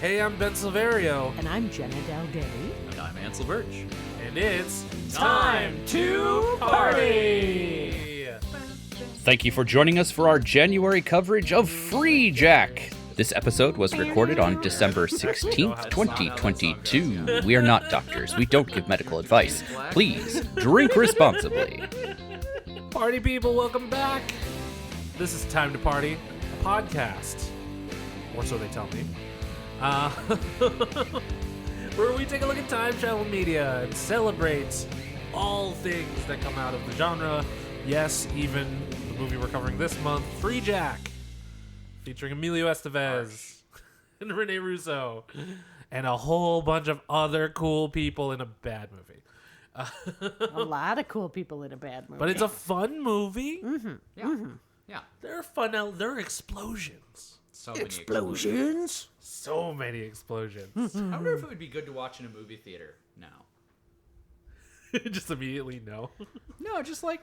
Hey, I'm Ben Silverio. And I'm Jenna Dalgety. And I'm Ansel Burch. And it's time to party! Thank you for joining us for our January coverage of Freejack. This episode was recorded on December 16th, 2022. We are not doctors. We don't give medical advice. Please drink responsibly. Party people, welcome back. This is Time to Party, a podcast. Or so they tell me. Where we take a look at time travel media and celebrate all things that come out of the genre. Yes, even the movie we're covering this month, Freejack, featuring Emilio Estevez and Rene Russo, and a whole bunch of other cool people in a bad movie. A lot of cool people in a bad movie. But it's a fun movie. Mm-hmm. Yeah. Mm-hmm. Yeah. They're fun. There are explosions. So many Explosions? So many explosions. I wonder if it would be good to watch in a movie theater now. Just immediately no. No, just like,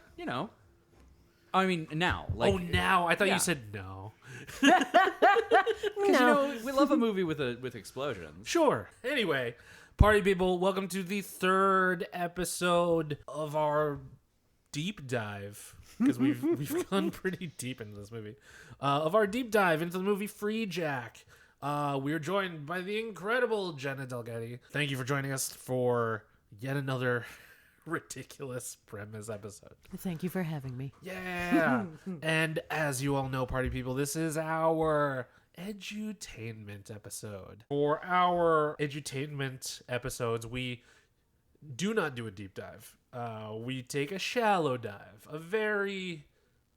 I mean, now. Like, Oh, now? I thought Yeah. you said no. Because, we love a movie with explosions. Sure. Anyway, party people, welcome to the third episode of our deep dive, because we've gone pretty deep into this movie, of our deep dive into the movie Freejack. We are joined by the incredible Jenna Dalgety. Thank you for joining us for yet another ridiculous premise episode. Thank you for having me. Yeah. And as you all know, party people, this is our edutainment episode. For our edutainment episodes, we do not do a deep dive. We take a shallow dive, a very,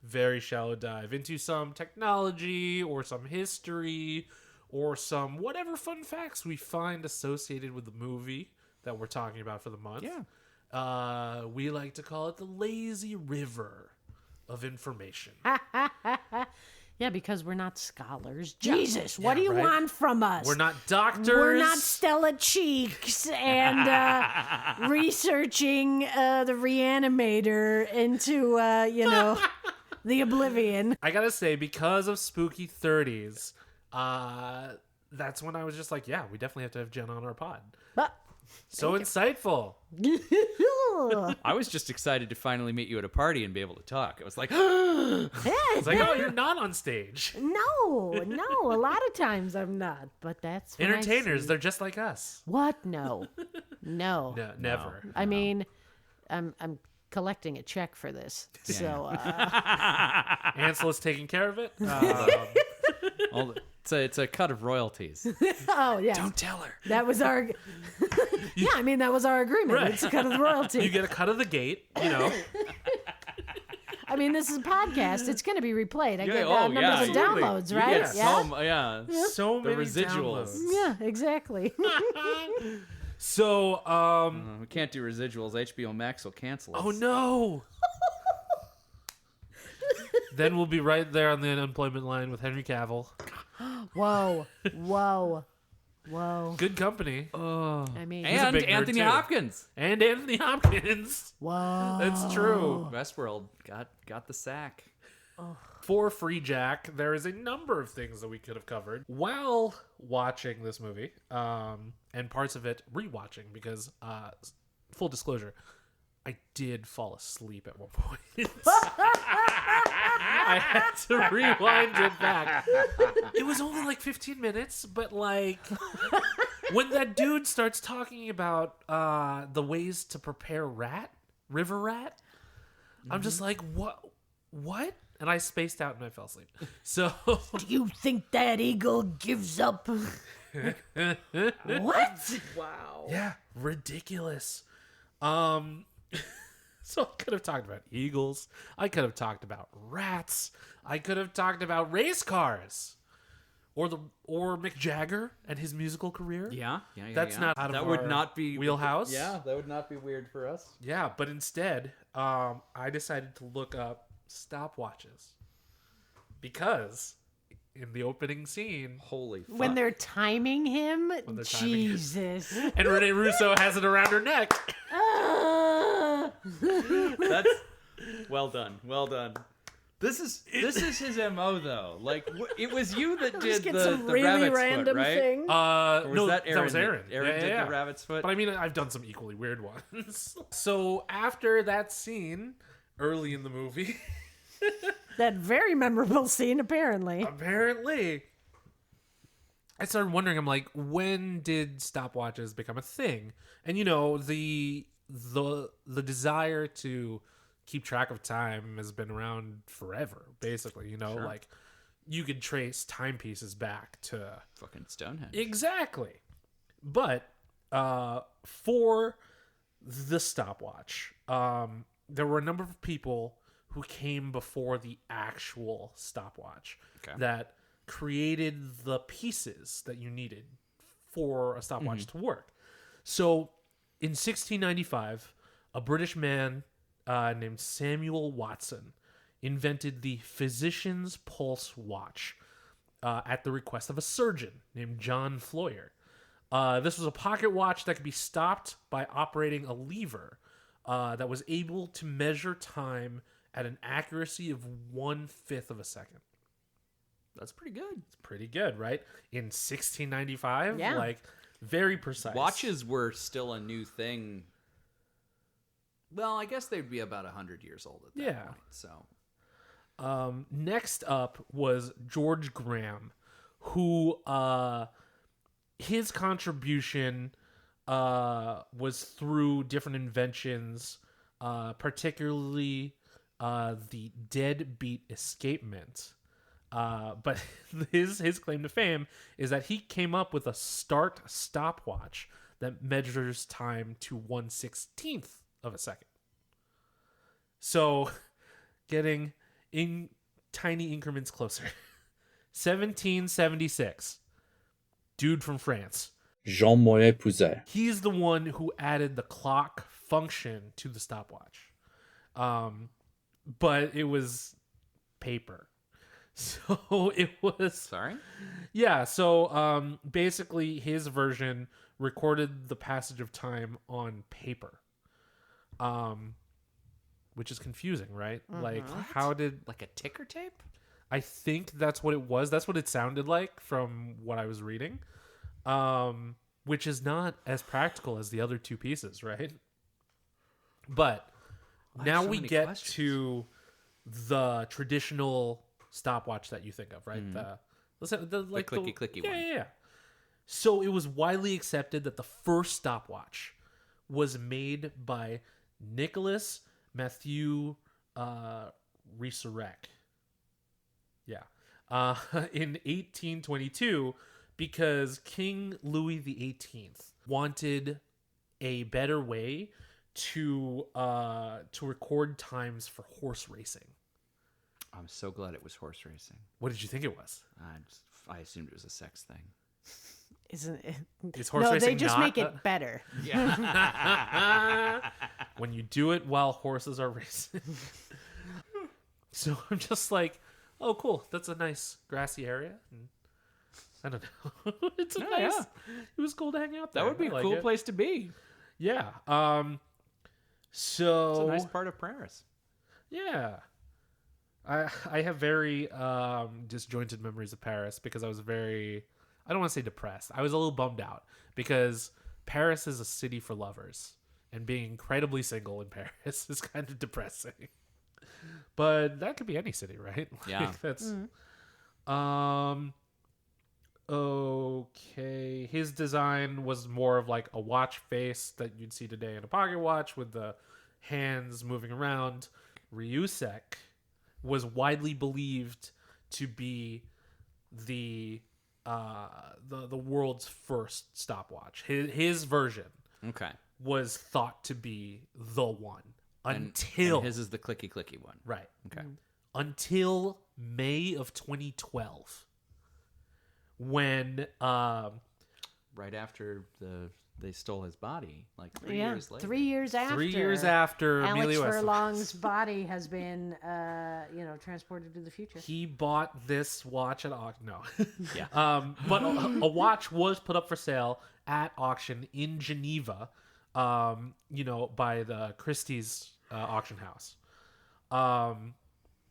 very shallow dive into some technology or some history or some whatever fun facts we find associated with the movie that we're talking about for the month. Yeah. We like to call it the lazy river of information. Yeah, because we're not scholars. Jesus, what do you right? want from us? We're not doctors. We're not Stella Cheeks and researching the reanimator into, the oblivion. I gotta say, because of spooky 30s, that's when I was just like, yeah, we definitely have to have Jen on our pod. But So insightful. I was just excited to finally meet you at a party and be able to talk. I was like, It's like, oh, you're not on stage. No, a lot of times I'm not, but that's when I Entertainers, see- they're just like us. What? No. No, never. I mean, I'm collecting a check for this, so Ansel is taking care of it. it's a cut of royalties. oh yeah, Don't tell her. that was our yeah. I mean, that was our agreement. Right. It's kind of the royalty. You get a cut of the gate, you know. I mean, this is a podcast. It's going to be replayed. I get oh, numbers yeah, of absolutely. downloads, You right? get Yeah. So The many residuals. downloads. Yeah, exactly. So, We can't do residuals. HBO Max will cancel us. oh no. Then we'll be right there on the unemployment line with Henry Cavill. Whoa. Good company. I mean, a And big nerd, Anthony too. Hopkins. And Anthony Hopkins. whoa. That's true. Westworld got the sack. For Freejack, there is a number of things that we could have covered while watching this movie, and parts of it rewatching, because, full disclosure, I did fall asleep at one point. I had to rewind it back. It was only like 15 minutes, but like when that dude starts talking about the ways to prepare river rat, I'm just like, what? And I spaced out and I fell asleep. So Do you think that eagle gives up? What? Wow. yeah, ridiculous. So I could have talked about eagles. I could have talked about rats. I could have talked about race cars, or Mick Jagger and his musical career. Yeah. That's not out of that our would not be wheelhouse. Yeah, that would not be weird for us. Yeah, but instead, I decided to look up stopwatches, because in the opening scene, Holy fuck. When they're timing him? they're timing him. Jesus. and Rene Russo has it around her neck. Ah. That's well done. This is his MO though. Like it was you that Just did get some the really rabbit's random foot, right? thing. Or was No, that Aaron? was Aaron. Aaron did yeah. the rabbit's foot. But I mean, I've done some equally weird ones. So after that scene, early in the movie, That very memorable scene, apparently. apparently, I started wondering. I'm like, when did stopwatches become a thing? And you know, the desire to keep track of time has been around forever. Basically, you know, Sure. like you could trace timepieces back to Fucking Stonehenge. exactly. But for the stopwatch, there were a number of people who came before the actual stopwatch that created the pieces that you needed for a stopwatch to work. So in 1695, a British man named Samuel Watson invented the physician's pulse watch at the request of a surgeon named John Floyer. This was a pocket watch that could be stopped by operating a lever that was able to measure time at an accuracy of 1/5 of a second. That's pretty good. It's pretty good, right? In 1695, Yeah. like very precise. Watches were still a new thing. Well, I guess they'd be about 100 years old at that point. So Next up was George Graham, who his contribution was through different inventions, particularly the deadbeat escapement. But his claim to fame is that he came up with a start stopwatch that measures time to 1/16 of a second. So, getting in tiny increments closer. 1776. Dude from France. Jean Moulin Pouzet. He's the one who added the clock function to the stopwatch. But it was paper. So it was... sorry. Yeah, so basically his version recorded the passage of time on paper. Which is confusing, right? Like, how did... Like a ticker tape? I think that's what it was. That's what it sounded like from what I was reading. Which is not as practical as the other two pieces, right? But now so we many get questions. to the traditional stopwatch that you think of, right? The clicky-clicky one. Yeah. So it was widely accepted that the first stopwatch was made by Nicholas Matthew Resurrect. Yeah. In 1822, because King Louis XVIII wanted a better way to record times for horse racing. I'm so glad it was horse racing. What did you think it was? I assumed it was a sex thing. Isn't it? Is horse No, racing they just not make it better. when you do it while horses are racing? So I'm just like, oh, cool. That's a nice grassy area. And I don't know. It's a nice. yeah. It was cool to hang out there. That would be I a like cool it. place to be. Yeah. So It's a nice part of Paris. yeah. I have very disjointed memories of Paris because I was very, I don't want to say depressed. I was a little bummed out because Paris is a city for lovers, and being incredibly single in Paris is kind of depressing. But that could be any city, right? Yeah. That's okay. His design was more of like a watch face that you'd see today in a pocket watch with the hands moving around. Ryusek was widely believed to be the world's first stopwatch. His version Okay. was thought to be the one And until his is the clicky one. right Okay. until May of 2012 when Right after they stole his body, like 3 Yeah, years later. 3 years after. 3 years after Alex Emilio Estevez. Furlong's body has been, transported to the future. He bought this watch at auction. No. Yeah. But a watch was put up for sale at auction in Geneva, by the Christie's auction house.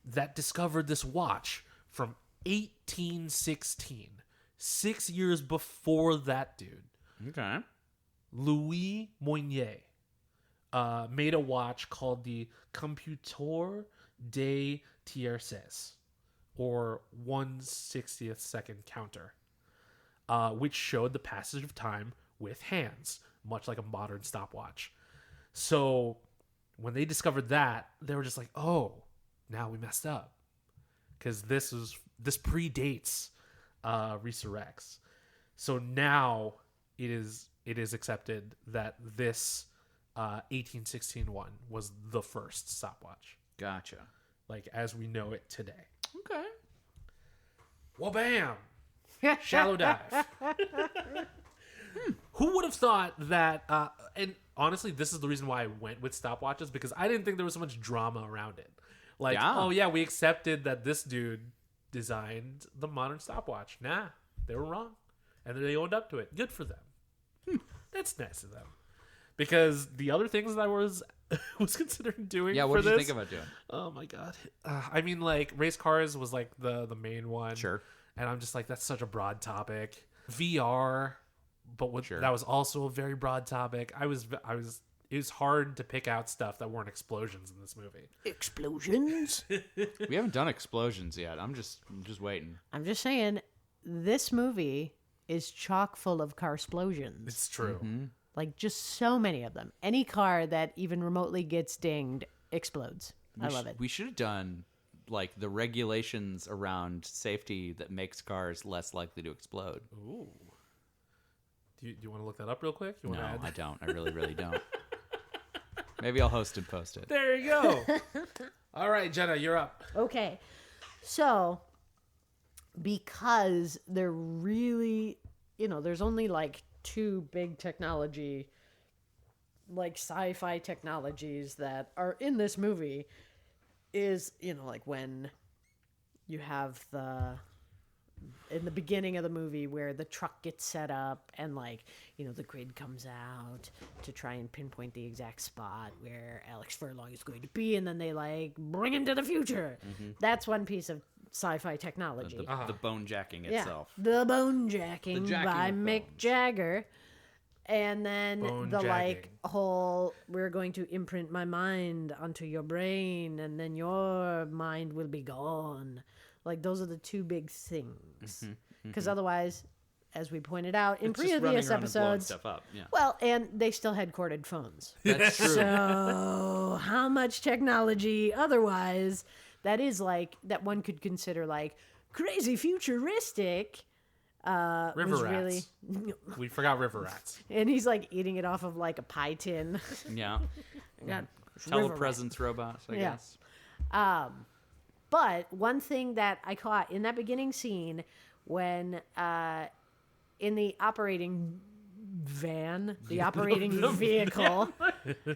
that discovered this watch from 1816, 6 years before that dude. Okay. Louis Moignet made a watch called the Computeur des Tierces, or 1/60th second counter, which showed the passage of time with hands, much like a modern stopwatch. So when they discovered that, they were just like, oh, now we messed up. Because this predates Resurrects. So now it is accepted that this 1816 one was the first stopwatch. Gotcha. Like as we know it today. Okay. Well, bam! Shallow dive. Who would have thought that? And honestly, this is the reason why I went with stopwatches, because I didn't think there was so much drama around it. Like, oh yeah, we accepted that this dude designed the modern stopwatch. Nah, they were wrong, and they owned up to it. Good for them. That's nice of them. Because the other things that I was considering doing. Yeah, what did you think about doing? Oh my god. I mean, like race cars was like the main one. Sure. And I'm just like, that's such a broad topic. VR, but Sure. that was also a very broad topic. It was hard to pick out stuff that weren't explosions in this movie. Explosions? We haven't done explosions yet. I'm just waiting. I'm just saying, this movie is chock full of car explosions. It's true. Mm-hmm. Like, just so many of them. Any car that even remotely gets dinged explodes. I love it. We should have done like the regulations around safety that makes cars less likely to explode. Ooh. Do you want to look that up real quick? You No, want to add? I don't. I really, really don't. Maybe I'll host and post it. There you go. All right, Jenna, you're up. Okay. So, because they're really, there's only like two big technology, like sci-fi technologies that are in this movie, is, like when you have in the beginning of the movie where the truck gets set up and like, the grid comes out to try and pinpoint the exact spot where Alex Furlong is going to be, and then they like bring him to the future. Mm-hmm. That's one piece of sci-fi technology. The bone jacking itself. The bone jacking The jacking by of Mick bones. Jagger. And then Bone the jacking. like whole, we're going to imprint my mind onto your brain, and then your mind will be gone. Like, those are the two big things. Because otherwise, as we pointed out in It's just running previous around and blowing episodes, stuff up. Yeah. well, and they still had corded phones. That's true. So how much technology otherwise that is like, that one could consider like crazy futuristic, River was rats. really, We forgot river rats. and he's like eating it off of like a pie tin. Yeah. Got river rat. Telepresence robots, I Yeah. guess. But one thing that I caught in that beginning scene when in the operating van, the operating vehicle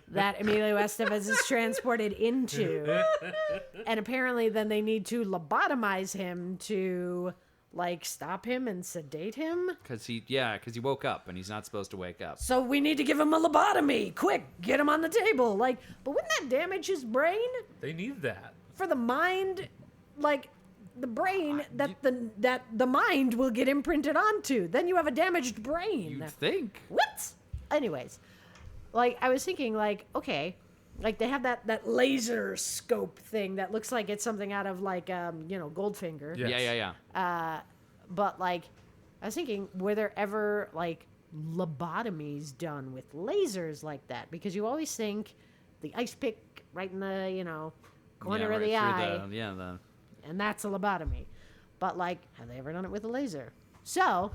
that Emilio Estevez is transported into, and apparently then they need to lobotomize him to like stop him and sedate him. Because he woke up and he's not supposed to wake up. So we need to give him a lobotomy. Quick, get him on the table. Like, but wouldn't that damage his brain? They need that. For the mind, like the brain that the mind will get imprinted onto. Then you have a damaged brain. You'd think. What? Anyways, like I was thinking, like, okay, like they have that laser scope thing that looks like it's something out of like Goldfinger. Yes. Yeah. But like, I was thinking, were there ever like lobotomies done with lasers like that? Because you always think the ice pick right in the corner of the eye, and that's a lobotomy. But like, have they ever done it with a laser? So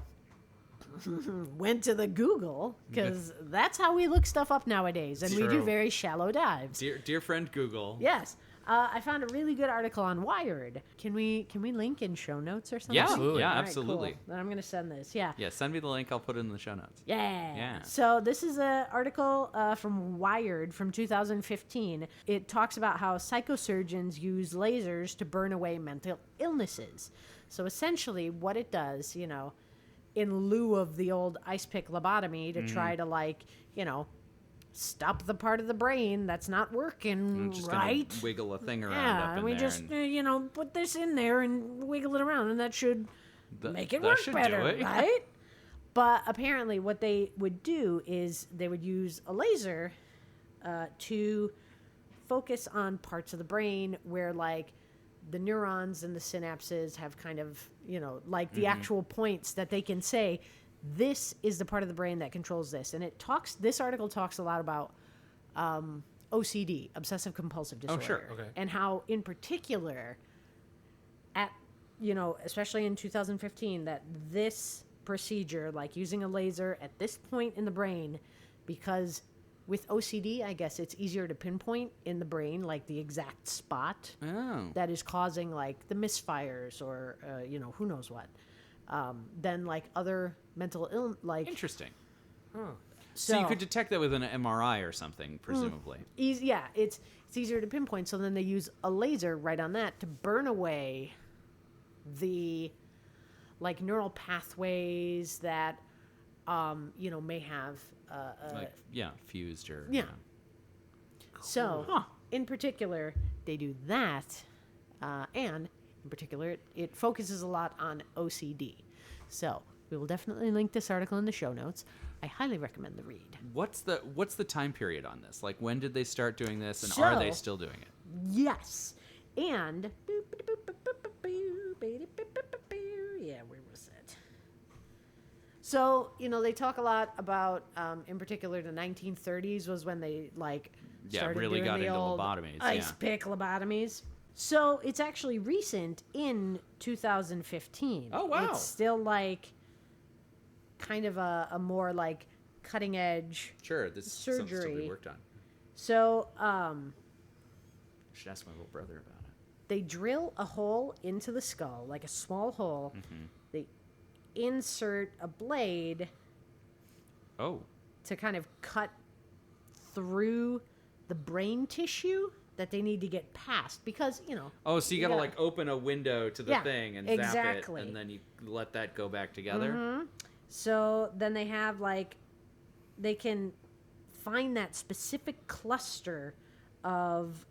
went to the Google, because that's how we look stuff up nowadays, and we do True. very shallow dives. Dear friend Google. Yes. I found a really good article on Wired. Can we link in show notes or something? Yeah, Absolutely. yeah, All right, absolutely. cool. Then I'm going to send this. Yeah. Yeah, send me the link. I'll put it in the show notes. Yeah. Yeah. So this is an article from Wired from 2015. It talks about how psychosurgeons use lasers to burn away mental illnesses. So essentially what it does, in lieu of the old ice pick lobotomy to try to stop the part of the brain that's not working Just right. gonna wiggle a thing around Yeah, up in and we there. just put this in there and wiggle it around, and that should make it that work should better, do it. right? But apparently, what they would do is they would use a laser to focus on parts of the brain where, like, the neurons and the synapses have kind of, like the actual points that they can say, this is the part of the brain that controls this. And this article talks a lot about OCD, obsessive compulsive disorder. Oh, sure. Okay. And how, in particular, especially in 2015, that this procedure, like using a laser at this point in the brain, because with OCD, I guess it's easier to pinpoint in the brain, like the exact spot that is causing like the misfires or, who knows what, than like other mental illness. Like, Interesting. Huh. So you could detect that with an MRI or something, presumably. It's easier to pinpoint. So then they use a laser right on that to burn away the like neural pathways that may have fused or Yeah. So in particular they do that, and in particular it focuses a lot on OCD. So we will definitely link this article in the show notes. I highly recommend the read. What's the time period on this? Like, when did they start doing this, and are they still doing it? Yes. And where was it? So, they talk a lot about, in particular, the 1930s was when they, started really doing got the into old lobotomies. ice pick lobotomies. So, it's actually recent in 2015. Oh, wow. It's still, kind of a more, cutting edge. Sure, this is something still surgery. be worked on. So, I should ask my little brother about it. they drill a hole into the skull, like a small hole. Mm-hmm. They insert a blade Oh, to kind of cut through the brain tissue that they need to get past because, so you gotta open a window to the Yeah, thing and exactly. zap it, and then you let that go back together. Mm-hmm. So then they have they can find that specific cluster of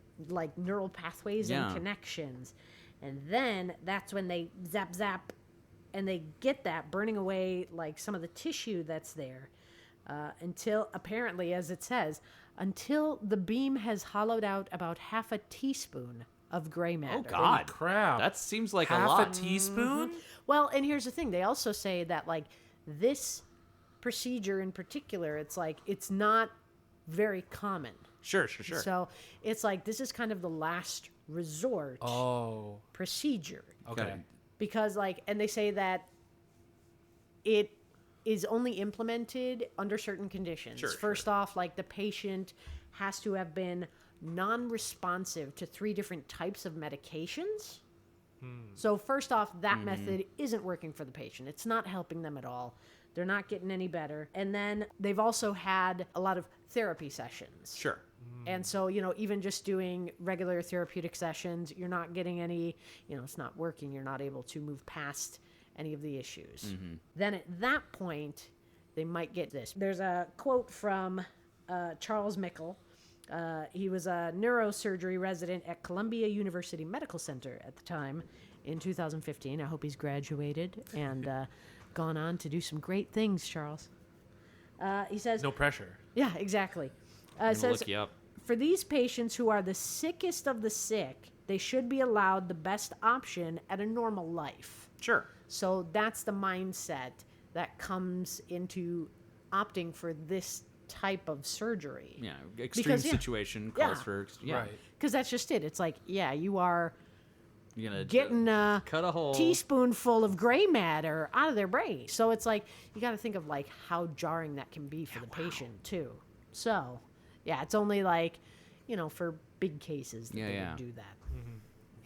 neural pathways and connections. And then that's when they zap, and they get that burning away some of the tissue that's there until, apparently, as it says, until the beam has hollowed out about half a teaspoon of gray matter. Oh God, crap. That seems like a Half lot. a teaspoon? Well, and here's the thing. They also say that, this procedure in particular, it's not very common. Sure. So it's this is kind of the last resort procedure. Okay. Because, and they say that it is only implemented under certain conditions. Sure, First off, the patient has to have been non-responsive to 3 different types of medications. So first off, that method isn't working for the patient. It's not helping them at all. They're not getting any better. And then they've also had a lot of therapy sessions. Sure. And so, even just doing regular therapeutic sessions, you're not getting any, it's not working. You're not able to move past any of the issues. Then at that point, they might get this. There's a quote from Charles Mickle. He was a neurosurgery resident at Columbia University Medical Center at the time in 2015. I hope he's graduated and gone on to do some great things, Charles. He says... No pressure. Yeah, exactly. I'm Says, gonna look you up. for these patients who are the sickest of the sick, they should be allowed the best option at a normal life. Sure. So that's the mindset that comes into opting for this type of surgery. Yeah. Extreme Because, situation calls for. Yeah. Right. Because that's just it. It's you are You're gonna getting a cut a hole. teaspoonful of gray matter out of their brain. So it's you got to think of how jarring that can be for the patient too. So, yeah, it's only for big cases that they would do that.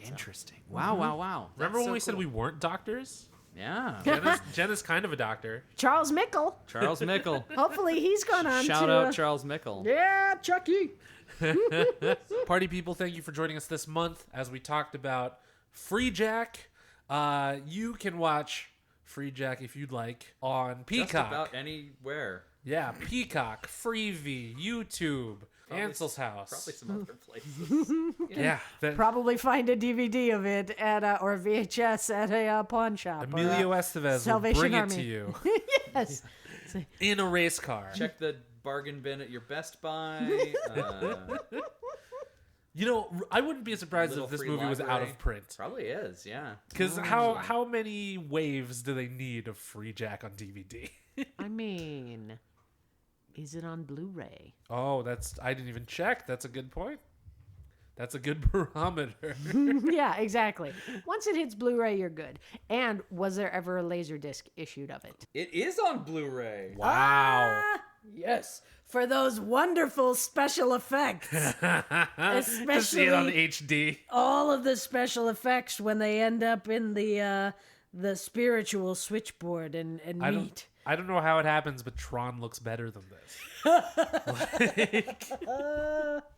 Interesting. Wow. Wow. Remember That's when so we said cool. we weren't doctors? Yeah. Jenna's kind of a doctor. Charles Mickle. Charles Mickle. Hopefully he's gone on Shout to... out Charles Mickle. Yeah, Chucky. Party people, thank you for joining us this month as we talked about Freejack. You can watch Freejack if you'd like on Peacock. Just about anywhere. Yeah, Peacock, Freevee, YouTube, Ansel's house. Probably some other places. Yeah. Probably find a DVD of it at or VHS at a pawn shop. Emilio or Estevez will Salvation bring Army. it to you Yes. in a race car. Check the bargain bin at your Best Buy. You know, I wouldn't be surprised Little if this free movie was out library. of print. Probably is, yeah. Because how many waves do they need of Freejack on DVD? I mean, is it on Blu-ray? Oh, I didn't even check. That's a good point. That's a good barometer. Yeah, exactly. Once it hits Blu-ray, you're good. And was there ever a Laserdisc issued of it? It is on Blu-ray. Wow. Yes, for those wonderful special effects. To see Especially it on HD. all of the special effects when they end up in the spiritual switchboard and meet. I don't know how it happens, but Tron looks better than this.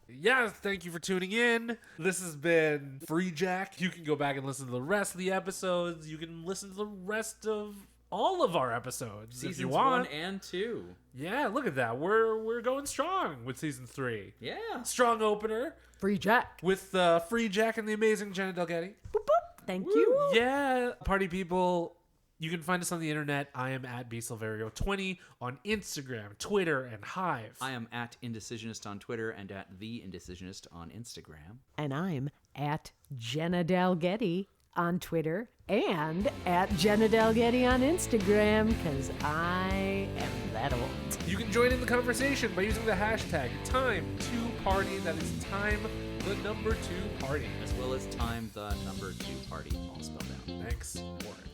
Yeah, thank you for tuning in. This has been Freejack. You can go back and listen to the rest of the episodes. You can listen to the rest of all of our episodes if you want. 1 and 2. Yeah, look at that. We're going strong with season 3. Yeah. Strong opener Freejack. with Freejack and the amazing Jenna Dalgety. Boop, boop. Thank you. Yeah, party people. You can find us on the internet. I am at Ben Silverio 20 on Instagram, Twitter, and Hive. I am at Indecisionist on Twitter and at The Indecisionist on Instagram. And I'm at Jenna Dalgety on Twitter and at Jenna Dalgety on Instagram because I am that old. You can join in the conversation by using the hashtag #Time2Party. That is time, the number 2 party. As well as Time the Number 2 Party, all spelled out. Thanks, Warren.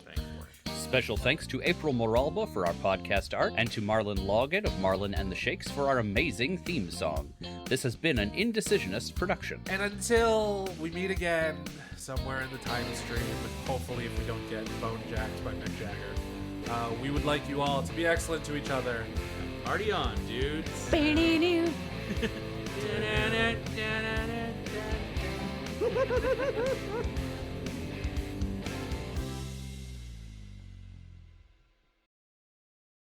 Special thanks to April Moralba for our podcast art and to Marlon Logan of Marlon and the Shakes for our amazing theme song. This has been an Indecisionist production. And until we meet again somewhere in the time stream, hopefully if we don't get bone jacked by Mick Jagger, we would like you all to be excellent to each other. Party on, dudes.